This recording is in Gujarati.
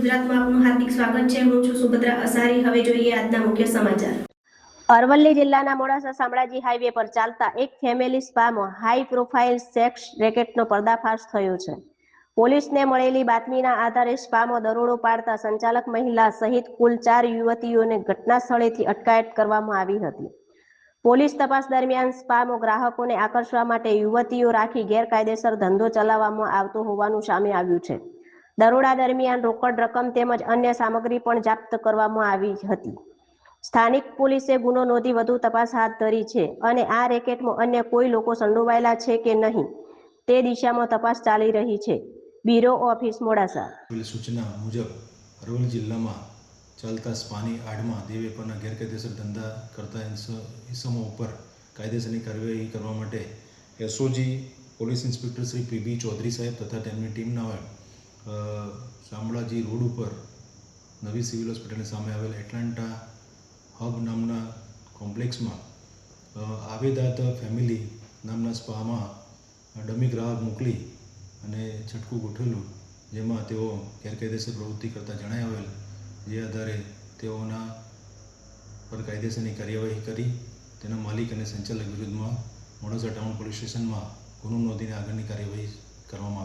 ગુજરાતમાં આપનું હાર્દિક સ્વાગત છે। હું છું સુભદ્રા અસારી। હવે જોઈએ આજના મુખ્ય સમાચાર। અરવલ્લી જિલ્લાના મોડાસા શામળાજી હાઈવે પર ચાલતા એક ફેમિલી સ્પામાં હાઈ પ્રોફાઇલ સેક્સ રેકેટનો પર્દાફાશ થયો છે। પોલીસને મળેલી બાતમીના આધારે સ્પામાં દરોડો પાડતા સંચાલક મહિલા સહિત કુલ 4 યુવતીઓને ઘટના સ્થળેથી અટકાયત કરવામાં આવી હતી। પોલીસ તપાસ દરમિયાન સ્પામાં ગ્રાહકોને આકર્ષવા માટે યુવતીઓ રાખી ગેરકાયદેસર ધંધો ચલાવવામાં આવતો હોવાનું સામે આવ્યું છે। દરોડા દરમિયાન રોકડ રકમ તેમજ અન્ય સામગ્રી પણ જપ્ત કરવામાં આવી હતી। સ્થાનિક પોલીસે ગુનો નોંધી વધુ તપાસ હાથ ધરી છે અને આ રેકેટમાં અન્ય કોઈ લોકો સંડોવાયેલા છે કે નહીં તે દિશામાં તપાસ ચાલી રહી છે। Bureau office Modasa. સૂચના મુજબ અરવલ્લી જિલ્લામાં ચાલતા સ્પાની આડમાં દેહ વેપારના ગેરકાયદેસર ધંધા કરતા ઇસમો ઉપર કાયદેસરની કાર્યવાહી કરવા માટે SOG police inspector Shri PB Chaudhary સાહેબ તથા તેમની ટીમના શામળાજી રોડ ઉપર નવી સિવિલ હોસ્પિટલની સામે આવેલ એટલાન્ટા હબ નામના કોમ્પ્લેક્સમાં આવેદાત ફેમિલી નામના સ્પામાં ડમી ગ્રાહક મોકલી અને છટકું ગોઠવેલું, જેમાં તેઓ ગેરકાયદેસર પ્રવૃત્તિ કરતા જણાઈ આવેલ, જે આધારે તેઓના પર કાયદેસરની કાર્યવાહી કરી તેના માલિક અને સંચાલક વિરુદ્ધમાં મોડાસા ટાઉન પોલીસ સ્ટેશનમાં ગુનો નોંધીને આગળની કાર્યવાહી કરવામાં